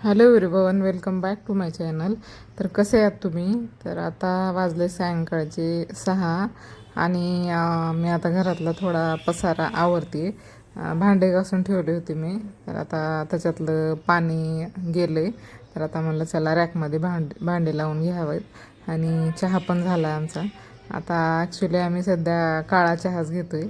Hello everyone, welcome back to my channel. तर कसे आहात तुम्ही? तर आता वाजले सायंकाळचे 6 आणि मी आता घरातला थोडा पसारा आवरते. भांडे घासून ठेवले होते मी. तर आता त्याच्यातलं पाणी गेलं तर आता म्हणलं चला रॅकमध्ये भांडे लावून घ्यावेत. आणि चहा पण झाला आमचा. आता ॲक्च्युली आम्ही सध्या काळा चहाच घेतो आहे.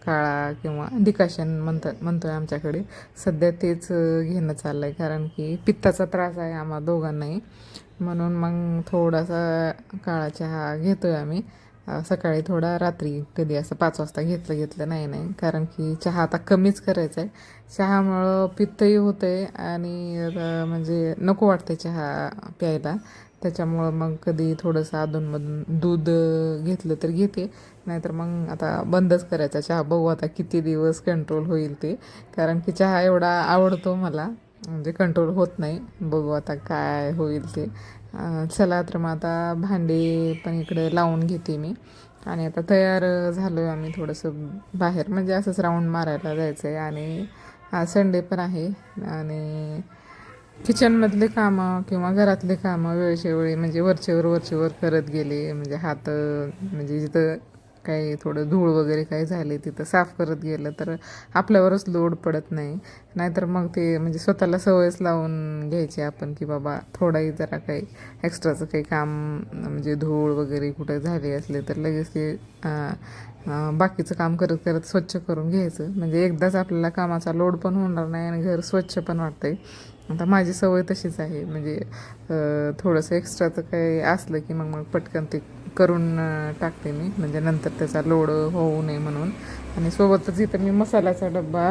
काळा किंवा डिकाशन म्हणतो आहे आमच्याकडे. सध्या तेच घेणं चाललं आहे, कारण की पित्ताचा त्रास आहे आम्हा दोघांनाही. म्हणून मग थोडासा काळा चहा घेतो आहे आम्ही. सकाळी थोडा, रात्री कधी असं 5 वाजता घेतलं नाही, कारण की चहा आता कमीच करायचा आहे. चहामुळं पित्तही होतं आहे आणि म्हणजे नको वाटते चहा प्यायला. त्याच्यामुळं मग कधी थोडंसं अधूनमधून दूध घेतलं तर घेते, नाहीतर मग आता बंदच करायचा चहा. बघू आता किती दिवस कंट्रोल होईल ते, कारण की चहा एवढा आवडतो मला, म्हणजे कंट्रोल होत नाही. बघू आता काय होईल ते. चला तर मग आता भांडे पण इकडे लावून घेते मी. आणि आता तयार झालो आहे आम्ही थोडंसं बाहेर, म्हणजे असंच राऊंड मारायला जायचं आहे. आणि आज संडे पण आहे. आणि किचनमधले कामं किंवा घरातले कामं वेळच्या वेळी म्हणजे वरचेवर करत गेले, म्हणजे हात म्हणजे जिथं काही थोडं धूळ वगैरे काही झाले तिथं साफ करत गेलं तर आपल्यावरच लोड पडत नाही. नाहीतर मग ते म्हणजे स्वतःला सवयच लावून घ्यायची आपण, की बाबा थोडाही जरा काही एक्स्ट्राचं काही काम म्हणजे धूळ वगैरे कुठे झाले असले तर लगेच ते बाकीचं काम करत करत स्वच्छ करून घ्यायचं. म्हणजे एकदाच आपल्याला कामाचा लोड पण होणार नाही आणि घर स्वच्छ पण वाटतंय. आता माझी सवय तशीच आहे, म्हणजे थोडंसं एक्स्ट्राचं काही असलं की मग पटकन ते करून टाकते मी, म्हणजे नंतर त्याचा लोड होऊ नये म्हणून. आणि सोबतच इथं मी मसाल्याचा डब्बा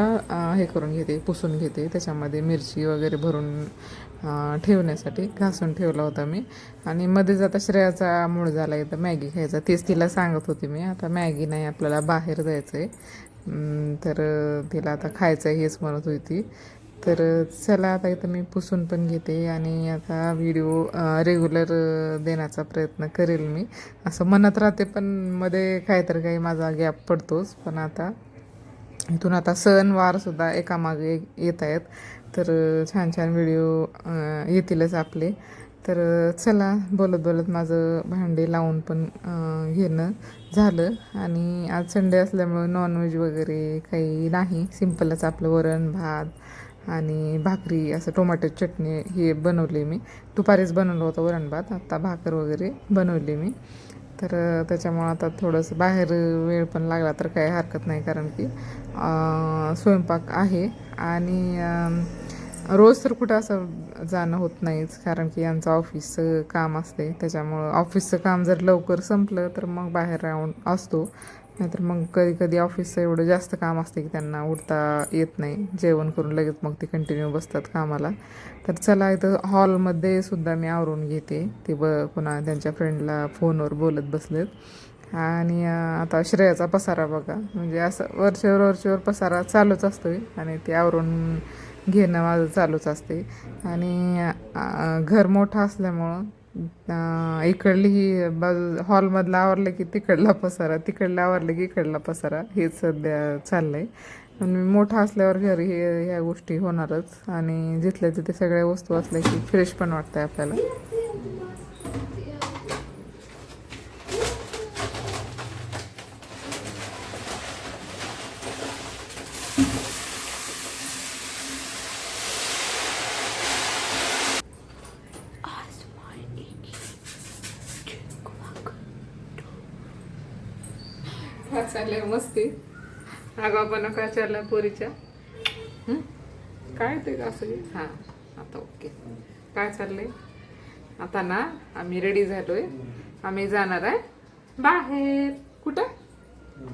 हे करून घेते, पुसून घेते. त्याच्यामध्ये मिरची वगैरे भरून ठेवण्यासाठी घासून ठेवला होता मी. आणि मध्येच आता श्रेयाचा मूड झाला इथं मॅगी खायचा. तेच तिला सांगत होते मी, आता मॅगी नाही, आपल्याला बाहेर जायचं आहे. तर तिला आता खायचं आहे हेच म्हणत होती. तर चला आता इथं मी पुसून पण घेते आणि आता व्हिडिओ रेग्युलर देण्याचा प्रयत्न करेल मी. असं म्हणत राहते, पण मध्ये काहीतरी काही माझा गॅप पडतोच. पण आता इथून आता सणवारसुद्धा एकामागे एक येत आहेत, तर छान छान व्हिडिओ येतीलच आपले. तर चला, बोलत बोलत माझं भांडे लावून पण घेणं झालं. आणि आज संडे असल्यामुळं नॉनव्हेज वगैरे काही नाही, सिम्पलच आपलं वरण भात आणि भाकरी, असं टोमॅटो चटणी हे बनवले मी. दुपारीच बनवलं होतं वरण भात, आत्ता भाकर वगैरे बनवली मी. तर त्याच्यामुळं आता थोडंसं बाहेर वेळ पण लागला तर काही हरकत नाही, कारण की स्वयंपाक आहे. आणि रोज तर कुठं असं जाणं होत नाहीच, कारण की यांचं ऑफिसचं काम असते. त्याच्यामुळं ऑफिसचं काम जर लवकर संपलं तर मग बाहेर राहून असतो, नाहीतर मग कधी कधी ऑफिसचं एवढं जास्त काम असते की त्यांना उठता येत नाही. जेवण करून लगेच मग ते कंटिन्यू बसतात कामाला. तर चला, इथं हॉलमध्ये सुद्धा मी आवरून घेते. ते पुन्हा त्यांच्या फ्रेंडला फोनवर बोलत बसलेत. आणि आता श्रेयाचा पसारा बघा, म्हणजे असं वरचेवर पसारा चालूच असतो आणि ते आवरून घेणं माझं चालूच असते. आणि घर मोठं असल्यामुळं इकडली ही बाजू हॉलमधला आवरलं की तिकडला पसारा, तिकडला आवरलं की इकडला पसारा, हेच सध्या चाललं आहे. आणि मोठं असल्यावर घर ह्या गोष्टी होणारच. आणि जिथल्या तिथे सगळ्या वस्तू असल्या की फ्रेश पण वाटतं आपल्याला. काय चाललंय मस्ती? आगाऊपणा काय चाललाय पोरीच्या? काय ते असं? हां, आता ओके. काय चाललंय आता ना? आम्ही रेडी झालोय, आम्ही जाणार आहे बाहेर. कुठं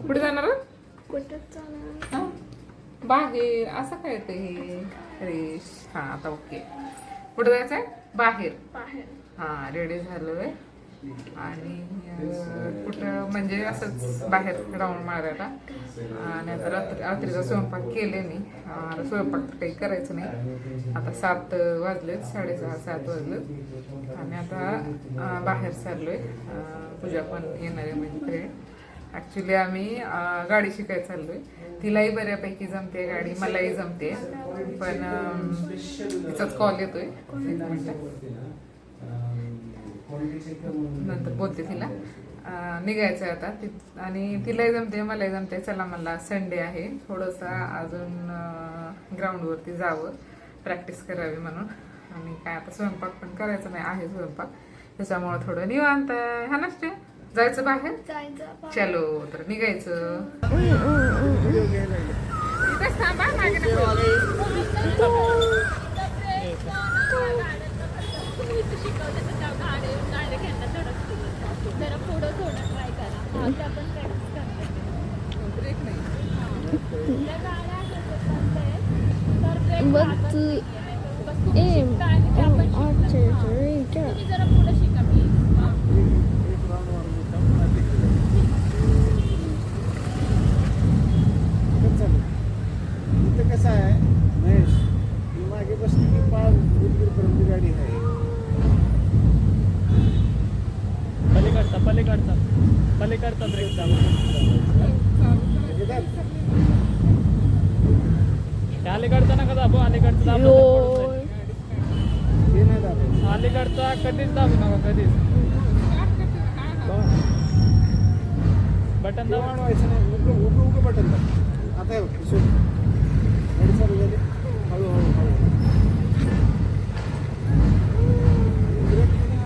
कुठे जाणार आहोत? हां, बाहेर. असं काय ते हे रेश? हां, आता ओके. कुठं जायचं आहे? बाहेर. हां, रेडी झालोय. आणि कुठं म्हणजे असंच बाहेर राऊंड मारायला. आणि आता रात्रीचा स्वयंपाक केले मी. स्वयंपाक तर काही करायचं नाही. आता 7 वाजलेत, 6:30-7 वाजलेत. आणि आता बाहेर चाललोय. पूजा पण येणार आहे, म्हणजे ॲक्च्युली आम्ही गाडी शिकायला चाललोय. तिलाही बऱ्यापैकी जमते गाडी, मलाही जमते, पण तिचाच कॉल येतोय. एक मिनिट. नंतर बोलते तिला. निघायचं आहे आता आणि तिलाही जमते मलाही जमते. चला मला संडे आहे, थोडंसं अजून ग्राउंडवरती जावं, प्रॅक्टिस करावी म्हणून. आणि काय आता स्वयंपाक पण करायचं नाही आहे स्वयंपाक, त्याच्यामुळं थोडं निवांत आहे. हा नसते जायचं बाहेर, चलो तर निघायचं. इथेच थांबा, मागे नको. But aim archery इथं कसं आहे महेश, ही मागे बसली की पाच उदगीरपर्यंत गाडी आहे. पलीकडचा ब्रेक अलीकडचा नका दाबू, अलीकडचा दाबू. हे नाही दाबा. अलीकडचा कधीच दाबू नका, कधीच. बटन दाबा. व्हायचं नाही, उगं बटन दाब. आता हे बघ, गाडी चालू झाली, हळूहळू. ब्रेक नाही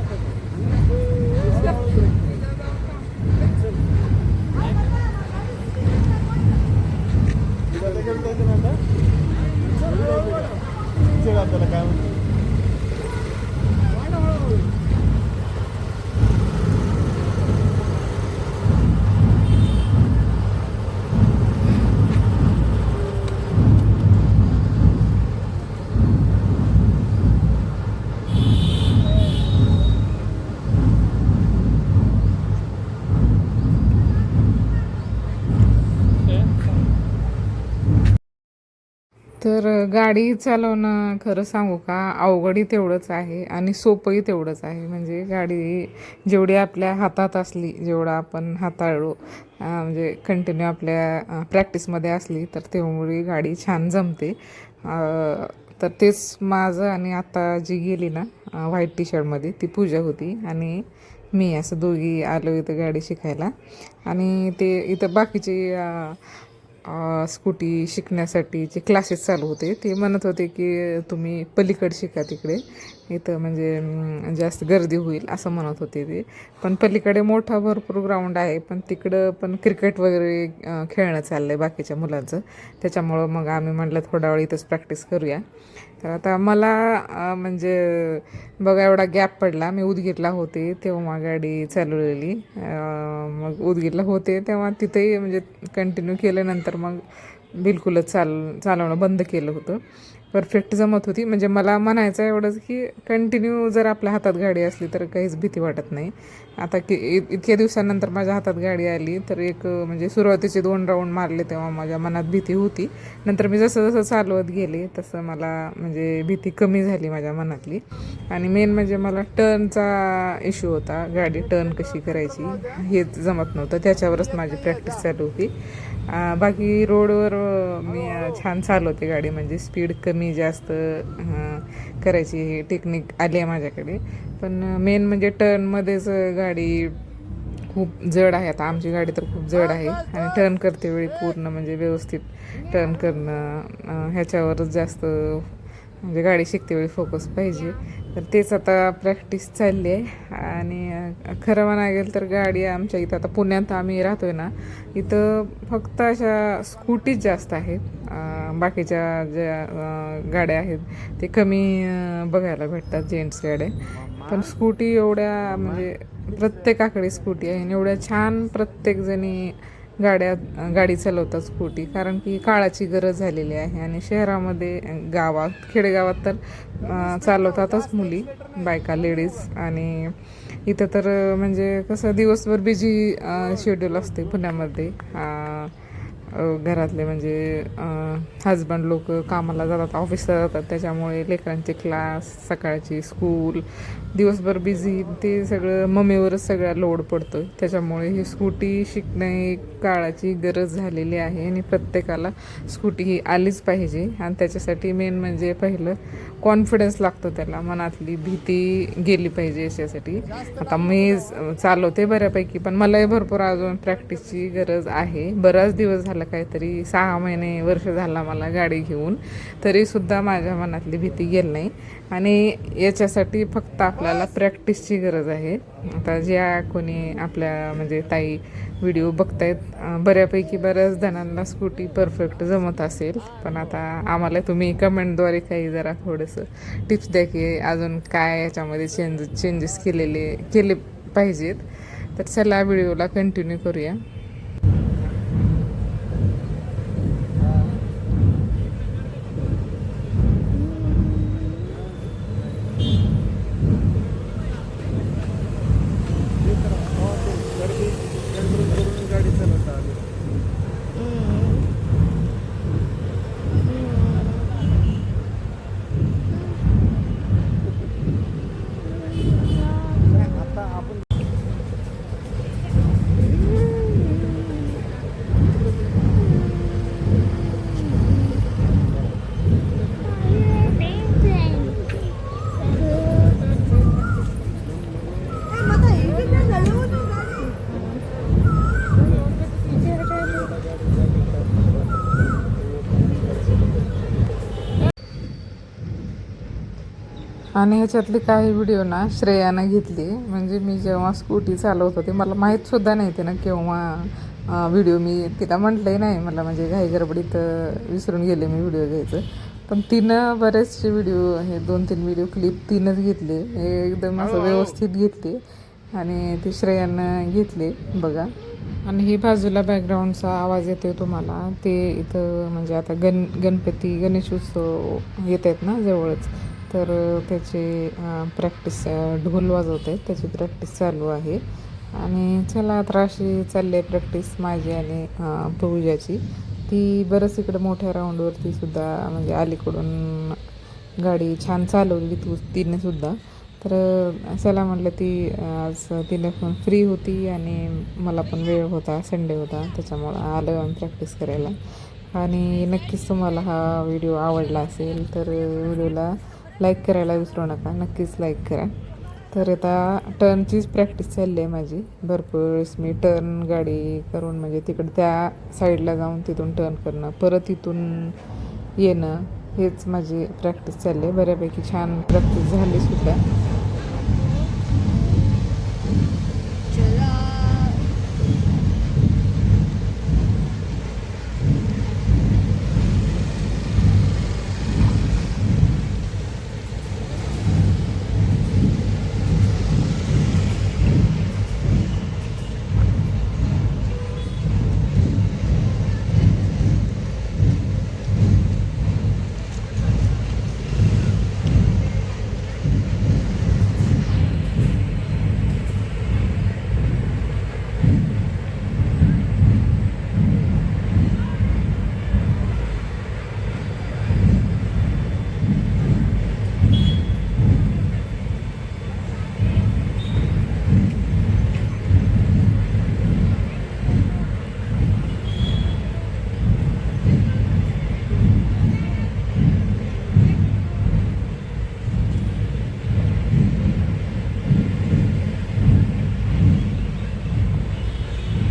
आता आपल्याला काय म्हणतो. तर गाडी चालवणं खरं सांगू का, अवघडही तेवढंच आहे आणि सोपंही तेवढंच आहे. म्हणजे गाडी जेवढी आपल्या हातात असली, जेवढा आपण हाताळू, म्हणजे कंटिन्यू आपल्या प्रॅक्टिसमध्ये असली, तर तेवढी गाडी छान जमते. तर तेच माझं. आणि आता जी गेली ना व्हाईट टी शर्टमध्ये, ती पूजा होती आणि मी, असं दोघी आलो इथं गाडी शिकायला. आणि ते इथं बाकीचे स्कूटी शिकण्यासाठीचे क्लासेस चालू होते. ते म्हणत होते की तुम्ही पलीकडे शिका, तिकडे इथं म्हणजे जास्त गर्दी होईल असं म्हणत होते ते. पण पलीकडे मोठा भरपूर ग्राउंड आहे, पण तिकडं पण क्रिकेट वगैरे खेळणं चाललं आहे बाकीच्या मुलांचं. त्याच्यामुळं मग आम्ही म्हटलं थोडा वेळ इथंच प्रॅक्टिस करूया. तर आता मला म्हणजे बघा एवढा गॅप पडला. मी उदगीरला होते तेव्हा गाडी चालवलेली, मग उदगीरला होते तेव्हा तिथेही म्हणजे कंटिन्यू केलं, नंतर मग बिलकुलच चालवणं बंद केलं होतं. परफेक्ट जमत होती. म्हणजे मला म्हणायचं एवढंच की कंटिन्यू जर आपल्या हातात गाडी असली तर काहीच भीती वाटत नाही. आता की इतक्या दिवसानंतर माझ्या हातात गाडी आली, तर एक म्हणजे सुरुवातीचे 2 राऊंड मारले तेव्हा माझ्या मनात भीती होती. नंतर मी जसं जसं चालवत गेले तसं मला म्हणजे भीती कमी झाली माझ्या मनातली. आणि मेन म्हणजे मला टर्नचा इश्यू होता, गाडी टर्न कशी करायची हेच जमत नव्हतं. त्याच्यावरच माझी प्रॅक्टिस चालू होती. बाकी रोडवर मी छान चालवते गाडी, म्हणजे स्पीड कमी जास्त करायची ही टेक्निक आली आहे माझ्याकडे. पण मेन म्हणजे टर्नमध्येच गाडी खूप जड आहे. आता आमची गाडी तर खूप जड आहे आणि टर्न करते वेळी पूर्ण म्हणजे व्यवस्थित टर्न करणं ह्याच्यावरच जास्त म्हणजे गाडी शिकते वेळी फोकस पाहिजे. तर तेच आता प्रॅक्टिस चालली आहे. आणि खरं म्हणायला गेलं तर गाडी आमच्या इथं, आता पुण्यात आम्ही राहतोय ना, इथं फक्त अशा स्कूटीज जास्त आहेत. बाकीच्या ज्या गाड्या आहेत ते कमी बघायला भेटतात, जेंट्स गाड्या. पण स्कूटी एवढ्या म्हणजे प्रत्येकाकडे स्कूटी आहे आणि एवढ्या छान प्रत्येकजणी गाडी चालवतात स्कूटी, कारण की काळाची गरज झालेली आहे. आणि शहरामध्ये, गावात, खेडेगावात तर चालवतातच मुली, बायका, लेडीज. आणि इथं तर म्हणजे कसं दिवसभर बिझी शेड्यूल असते पुण्यामध्ये. घरातले म्हणजे हजबंड लोक कामाला जातात, ऑफिसला जातात, त्याच्यामुळे लेकरांचे क्लास, सकाळची स्कूल, दिवसभर बिझी, ते सगळं मम्मीवरच सगळा लोड पडतो. त्याच्यामुळे ही स्कूटी शिकणे एक काळाची गरज झालेली आहे आणि प्रत्येकाला स्कूटी ही आलीच पाहिजे. आणि त्याच्यासाठी मेन म्हणजे पहिलं कॉन्फिडन्स लागतो, त्याला मनातली भीती गेली पाहिजे याच्यासाठी. आता मी चालवते बऱ्यापैकी, पण मलाही भरपूर अजून प्रॅक्टिसची गरज आहे. बराच दिवस झाला, काहीतरी 6 महिने वर्ष झाला मला गाडी घेऊन, तरीसुद्धा माझ्या मनातली भीती गेली नाही. आणि याच्यासाठी फक्त आपल्याला प्रॅक्टिसची गरज आहे. आता ज्या कोणी आपल्या म्हणजे ताई व्हिडिओ बघतायत, बऱ्यापैकी बऱ्याच जणांना स्कूटी परफेक्ट जमत असेल, पण आता आम्हाला तुम्ही कमेंटद्वारे काही जरा थोडंसं टिप्स द्या की अजून काय याच्यामध्ये चेंजेस केले पाहिजेत. तर चला व्हिडिओला कंटिन्यू करूया. गाडी चालवता आली. आता आपण आणि ह्याच्यातली काही व्हिडिओ ना श्रेयानं घेतली. म्हणजे मी जेव्हा स्कूटी चालवत होते, मला माहीतसुद्धा नाही ते ना केव्हा व्हिडिओ मी तिला म्हटलंही नाही, मला म्हणजे घाई गडबडीत विसरून गेले मी व्हिडिओ घ्यायचं. पण तिनं बरेचसे व्हिडिओ, हे 2-3 व्हिडिओ क्लिप तिनंच घेतले, हे एकदम असं व्यवस्थित घेतले आणि ते श्रेयानं घेतले बघा. आणि ही बाजूला बॅकग्राऊंडचा आवाज येतोय तुम्हाला, ते इथं म्हणजे आता गणपती गणेश उत्सव येत आहेत ना जवळच, तर त्याचे प्रॅक्टिस, ढोल वाजवत आहेत, त्याची प्रॅक्टिस चालू आहे. आणि चला तर अशी चालली आहे प्रॅक्टिस माझी आणि पूजाची. ती बरंच इकडं मोठ्या राऊंडवरती सुद्धा म्हणजे अलीकडून गाडी छान चालवली तिने सुद्धा. तर चला म्हटलं, ती आज तिने पण फ्री होती आणि मला पण वेळ होता, संडे होता, त्याच्यामुळं आलं आम्ही प्रॅक्टिस करायला. आणि नक्कीच तुम्हाला हा व्हिडिओ आवडला असेल तर व्हिडिओला लाईक करायला विसरू नका, नक्कीच लाईक करा. तर आता टर्नचीच प्रॅक्टिस चालली आहे माझी. भरपूर वेळेस मी टर्न गाडी करून म्हणजे तिकडं त्या साईडला जाऊन तिथून टर्न करणं, परत इथून येणं, हेच माझी प्रॅक्टिस चालली आहे. बऱ्यापैकी छान प्रॅक्टिस झाली सुद्धा.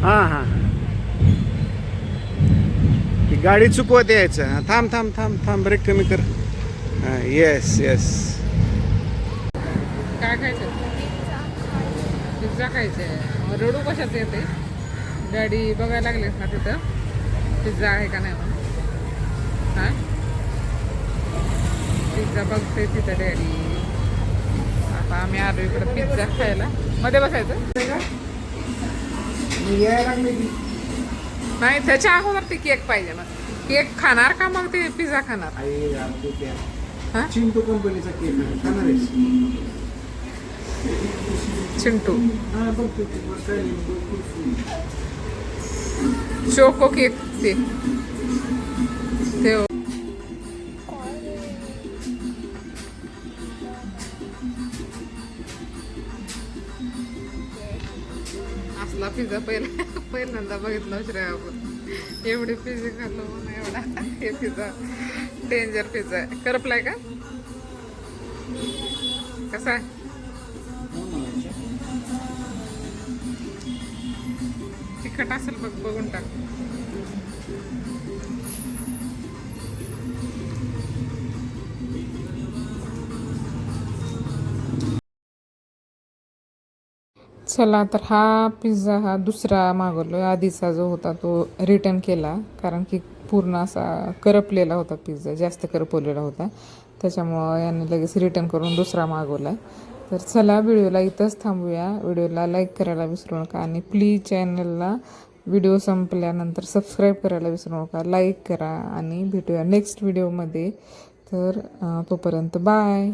हां हां की गाडी चुकवत यायचं. थांब थांब थांब थांब, ब्रेक कमी कर. Yes yes. काय खायचं? पिझ्झा खायचं आहे. रडू कशाचं येते? गाडी बघायला लागलीस ना तिथं पिझ्झा आहे का नाही म्हणून. हां, पिझ्झा बघते तिथं डॅडी. आता आम्ही आलो इकडं पिझ्झा खायला. मध्ये बसायचं नाही, त्याच्या अगोदर ते केक पाहिजे ना. केक खाणार का मग ते पिझ्झा खाणार? हां, चिंटू कंपनीचा केक खाणार आहेस? चिंटू. हां बघ. चोको केक ते असला पिझ्झा पहिल्यांदा बघितला श्रेया आपण. एवढे पिझ्झे खाल्लो म्हणून एवढा हे पिझ्झा डेंजर पिझ्झा आहे. करपलाय का कसा आहे? तिखट असेल बघ, बघून टाक. चला तर हा पिझ्झा हा दुसरा मागवलो. आधीचा जो होता तो रिटर्न केला कारण की पूर्ण असा करपलेला होता पिझ्झा, जास्त करपवलेला होता. त्याच्यामुळं याने लगेच रिटर्न करून दुसरा मागवला. तर चला व्हिडिओला इथंच थांबूया. व्हिडिओला लाईक करायला विसरू नका आणि प्लीज चॅनलला व्हिडिओ संपल्यानंतर सबस्क्राईब करायला विसरू नका. लाईक करा आणि भेटूया नेक्स्ट व्हिडिओमध्ये. तर तोपर्यंत बाय.